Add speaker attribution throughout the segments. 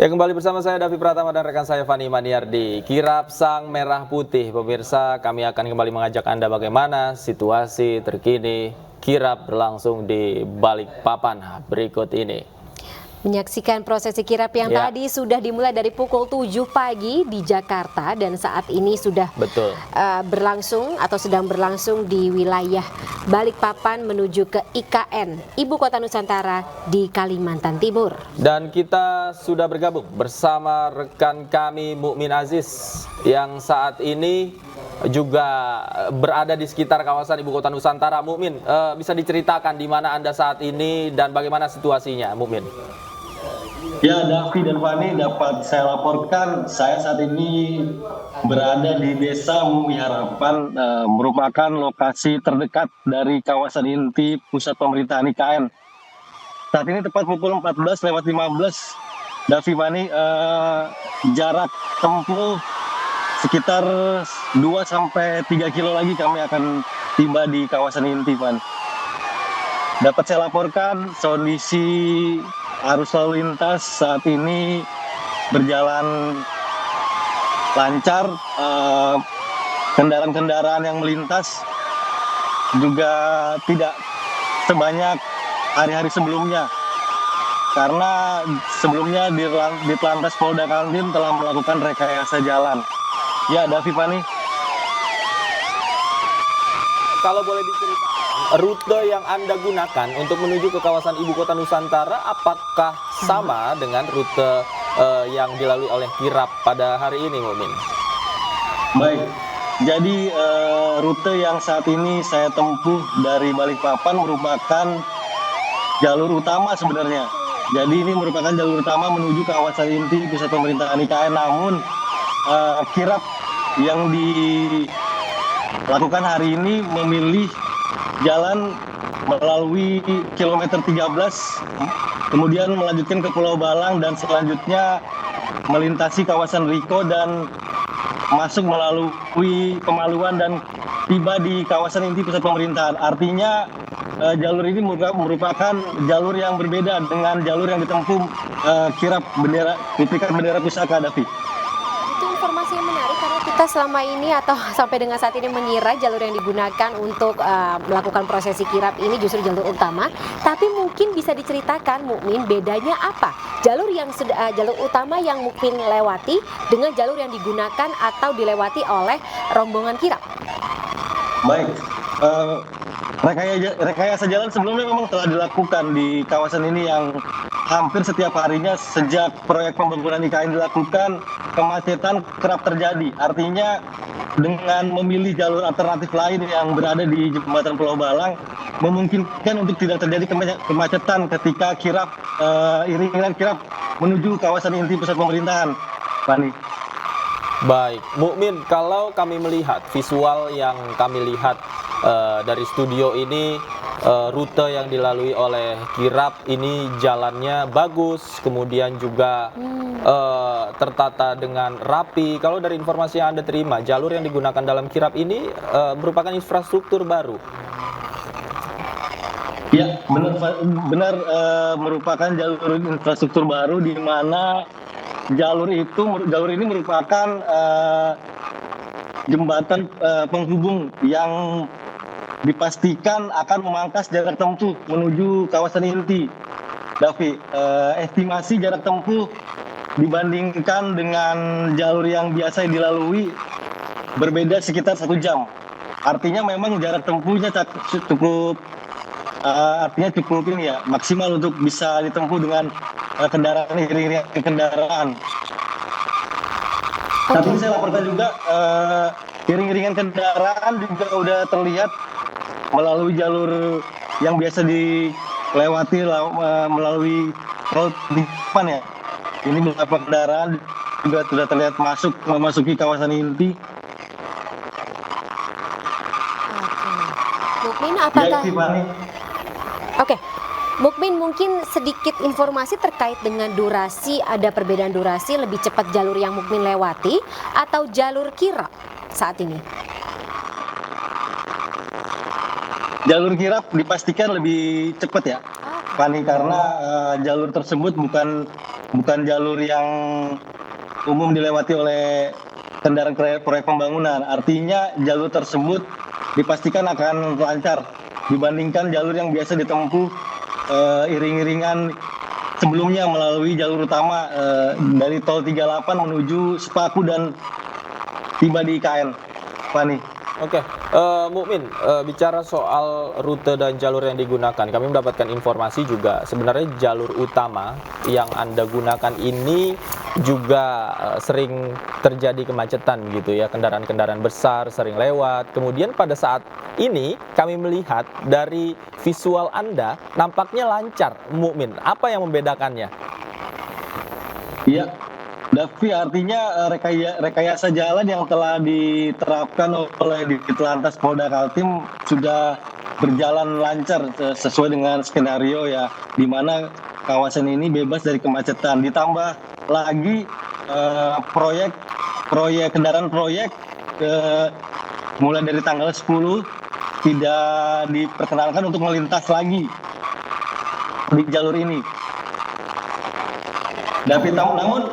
Speaker 1: Ya, kembali bersama saya Davi Pratama dan rekan saya Fani Maniardi. Kirap Sang Merah Putih, pemirsa, kami akan kembali mengajak Anda bagaimana situasi terkini kirap berlangsung di Balikpapan berikut ini.
Speaker 2: Menyaksikan prosesi kirap yang tadi sudah dimulai dari pukul 7 pagi di Jakarta dan saat ini sudah berlangsung atau sedang berlangsung di wilayah Balikpapan menuju ke IKN, Ibu Kota Nusantara di Kalimantan Timur.
Speaker 1: Dan kita sudah bergabung bersama rekan kami Mukmin Aziz yang saat ini juga berada di sekitar kawasan Ibu Kota Nusantara. Mukmin, bisa diceritakan di mana Anda saat ini dan bagaimana situasinya, Mukmin?
Speaker 3: Ya, Davi dan Fani, dapat saya laporkan, saya saat ini berada di Desa Mumi Harapan, merupakan lokasi terdekat dari kawasan inti pusat pemerintahan IKN. Saat ini tepat pukul 14:15, Davi, Fani, jarak tempuh sekitar 2-3 kilo lagi kami akan tiba di kawasan inti, Fani. Dapat saya laporkan kondisi arus lalu lintas saat ini berjalan lancar, kendaraan-kendaraan yang melintas juga tidak sebanyak hari-hari sebelumnya, karena sebelumnya di Telantas Polda Kaltim telah melakukan rekayasa jalan. Ya, Davi, Fani.
Speaker 1: Kalau boleh diceritakan, rute yang Anda gunakan untuk menuju ke kawasan Ibu Kota Nusantara apakah sama dengan rute yang dilalui oleh kirap pada hari ini, Mukmin?
Speaker 3: Baik, jadi rute yang saat ini saya tempuh dari Balikpapan merupakan jalur utama sebenarnya. Jadi ini merupakan jalur utama menuju kawasan inti pusat pemerintahan IKN, namun kirap yang dilakukan hari ini memilih jalan melalui kilometer 13, kemudian melanjutkan ke Pulau Balang dan selanjutnya melintasi kawasan Riko dan masuk melalui Pemaluan dan tiba di kawasan inti pusat pemerintahan. Artinya jalur ini merupakan jalur yang berbeda dengan jalur yang ditempuh kirap titikan bendera pusaka, Davi.
Speaker 2: Itu informasi yang menarik karena kita selama ini atau sampai dengan saat ini mengira jalur yang digunakan untuk melakukan prosesi kirap ini justru jalur utama. Tapi mungkin bisa diceritakan, Mukmin, bedanya apa? Jalur utama yang Mukmin lewati dengan jalur yang digunakan atau dilewati oleh rombongan kirap.
Speaker 3: Baik, rekayasa jalan sebelumnya memang telah dilakukan di kawasan ini yang hampir setiap harinya sejak proyek pembangunan IKN dilakukan, kemacetan kerap terjadi. Artinya dengan memilih jalur alternatif lain yang berada di jembatan Pulau Balang memungkinkan untuk tidak terjadi kemacetan ketika iring-iringan kirap menuju kawasan inti pusat pemerintahan, Fani.
Speaker 1: Baik, Mukmin, kalau kami melihat visual yang kami lihat dari studio ini, rute yang dilalui oleh kirap ini jalannya bagus, kemudian juga tertata dengan rapi. Kalau dari informasi yang Anda terima, jalur yang digunakan dalam kirap ini merupakan infrastruktur baru.
Speaker 3: Ya, benar, merupakan jalur infrastruktur baru di mana jalur ini merupakan jembatan penghubung yang dipastikan akan memangkas jarak tempuh menuju kawasan inti. Davi, estimasi jarak tempuh dibandingkan dengan jalur yang biasa dilalui berbeda sekitar 1 jam. Artinya memang jarak tempuhnya cukup ini ya, maksimal untuk bisa ditempuh dengan kendaraan. Tapi saya laporkan juga iring-iringan kendaraan juga udah terlihat melalui jalur yang biasa dilewati melalui tol di depan ya. Ini beberapa kendaraan juga sudah terlihat memasuki kawasan inti.
Speaker 2: Mukmin, apakah? Oke, Mukmin, mungkin sedikit informasi terkait dengan durasi, ada perbedaan durasi, lebih cepat jalur yang Mukmin lewati atau jalur kirap saat ini?
Speaker 3: Jalur kirap dipastikan lebih cepat ya, Fani, karena jalur tersebut bukan bukan jalur yang umum dilewati oleh kendaraan proyek pembangunan. Artinya jalur tersebut dipastikan akan lancar dibandingkan jalur yang biasa ditempuh iring-iringan sebelumnya melalui jalur utama dari tol 38 menuju Sepaku dan tiba di IKN. Fani.
Speaker 1: Oke, Mukmin, bicara soal rute dan jalur yang digunakan, kami mendapatkan informasi juga sebenarnya jalur utama yang Anda gunakan ini juga sering terjadi kemacetan gitu ya, kendaraan-kendaraan besar sering lewat. Kemudian pada saat ini kami melihat dari visual Anda nampaknya lancar, Mukmin. Apa yang membedakannya?
Speaker 3: Iya, Davi, artinya rekayasa jalan yang telah diterapkan oleh Ditlantas Polda Kaltim sudah berjalan lancar sesuai dengan skenario ya, di mana kawasan ini bebas dari kemacetan. Ditambah lagi proyek kendaraan proyek mulai dari tanggal 10 tidak diperkenankan untuk melintas lagi di jalur ini. Namun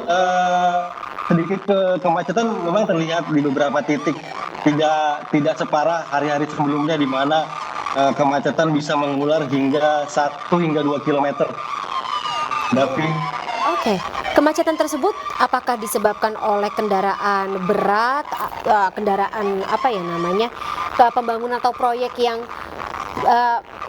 Speaker 3: sedikit kemacetan memang terlihat di beberapa titik, tidak separah hari-hari sebelumnya di mana kemacetan bisa mengular hingga 1 hingga 2 km. Davi.
Speaker 2: Oke, kemacetan tersebut apakah disebabkan oleh kendaraan berat, kendaraan apa ya namanya, pembangunan atau proyek yang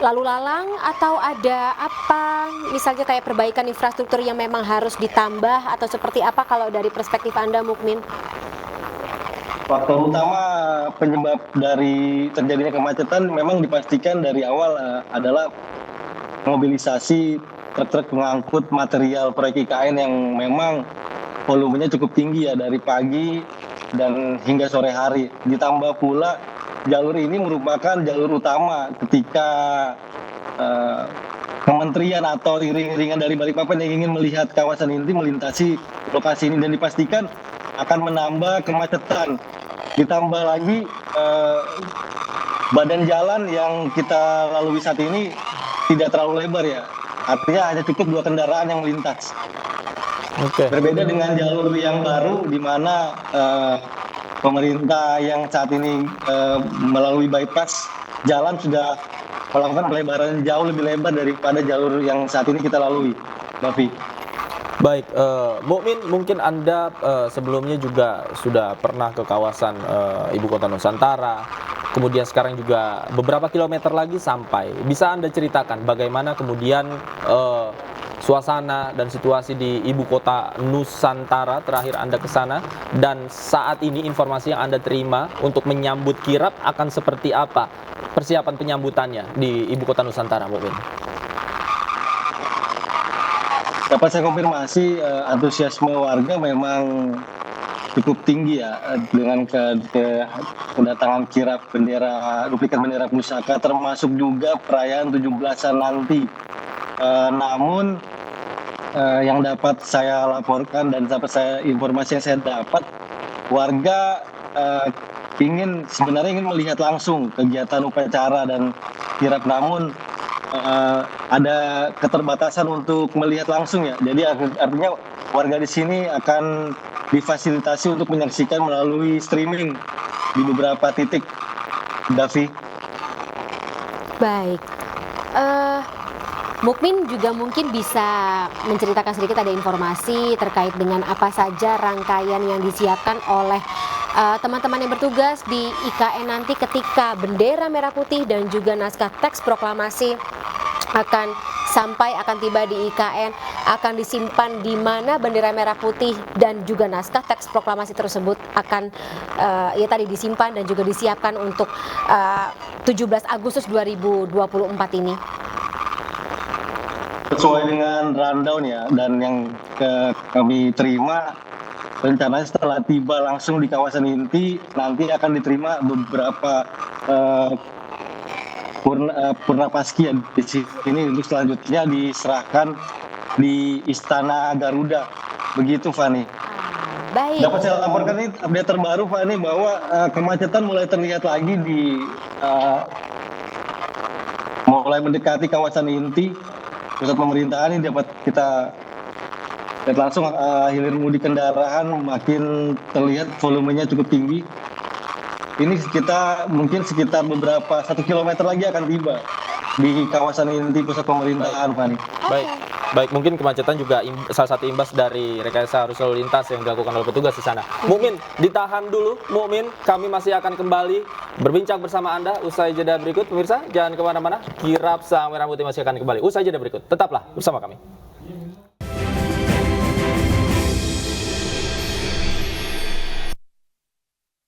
Speaker 2: lalu lalang, atau ada apa misalnya kayak perbaikan infrastruktur yang memang harus ditambah, atau seperti apa kalau dari perspektif Anda, Mukmin?
Speaker 3: Faktor utama penyebab dari terjadinya kemacetan memang dipastikan dari awal adalah mobilisasi truk-truk pengangkut material proyek IKN yang memang volumenya cukup tinggi ya dari pagi dan hingga sore hari. Ditambah pula jalur ini merupakan jalur utama ketika kementerian atau iring-iringan dari Balikpapan yang ingin melihat kawasan ini melintasi lokasi ini, dan dipastikan akan menambah kemacetan. Ditambah lagi badan jalan yang kita lalui saat ini tidak terlalu lebar ya, artinya hanya cukup 2 kendaraan yang melintas.
Speaker 1: Oke.
Speaker 3: Berbeda dengan jalur yang baru di mana pemerintah yang saat ini melalui bypass jalan sudah melakukan pelebaran jauh lebih lebar daripada jalur yang saat ini kita lalui, Davi.
Speaker 1: Baik, Mukmin, mungkin Anda sebelumnya juga sudah pernah ke kawasan Ibu Kota Nusantara, kemudian sekarang juga beberapa kilometer lagi sampai. Bisa Anda ceritakan bagaimana kemudian suasana dan situasi di Ibu Kota Nusantara terakhir Anda ke sana, dan saat ini informasi yang Anda terima untuk menyambut kirap akan seperti apa persiapan penyambutannya di Ibu Kota Nusantara, Mukmin?
Speaker 3: Dapat saya konfirmasi, antusiasme warga memang cukup tinggi ya dengan kedatangan kirap duplikat bendera pusaka, termasuk juga perayaan 17-an nanti. Namun yang dapat saya laporkan dan informasi yang saya dapat, warga sebenarnya ingin melihat langsung kegiatan upacara dan kirap, namun ada keterbatasan untuk melihat langsung ya. Jadi artinya warga di sini akan difasilitasi untuk menyaksikan melalui streaming di beberapa titik, Davi.
Speaker 2: Baik, Mukmin juga mungkin bisa menceritakan sedikit, ada informasi terkait dengan apa saja rangkaian yang disiapkan oleh teman-teman yang bertugas di IKN nanti ketika bendera merah putih dan juga naskah teks proklamasi akan tiba di IKN, akan disimpan di mana bendera merah putih dan juga naskah teks proklamasi tersebut akan tadi disimpan dan juga disiapkan untuk 17 Agustus 2024 ini.
Speaker 3: Sesuai dengan rundown ya, dan yang kami terima, rencananya setelah tiba langsung di kawasan inti nanti akan diterima beberapa purna paski ya di sini, untuk selanjutnya diserahkan di Istana Garuda. Begitu, Fani.
Speaker 2: Baik.
Speaker 3: Dapat saya laporkan ini update terbaru, Fani, bahwa kemacetan mulai terlihat lagi mulai mendekati kawasan inti pusat pemerintahan. Ini dapat kita Dan langsung hilir mudik kendaraan makin terlihat volumenya cukup tinggi. Ini kita mungkin sekitar beberapa 1 kilometer lagi akan tiba di kawasan inti pusat pemerintahan, Fani.
Speaker 1: Baik, mungkin kemacetan juga salah satu imbas dari rekayasa arus lalu lintas yang dilakukan oleh petugas di sana. Mukmin, ditahan dulu, Mukmin. Kami masih akan kembali berbincang bersama Anda usai jeda berikut. Pemirsa, jangan kemana-mana. Kirap Sang Merah Putih masih akan kembali usai jeda berikut. Tetaplah bersama kami.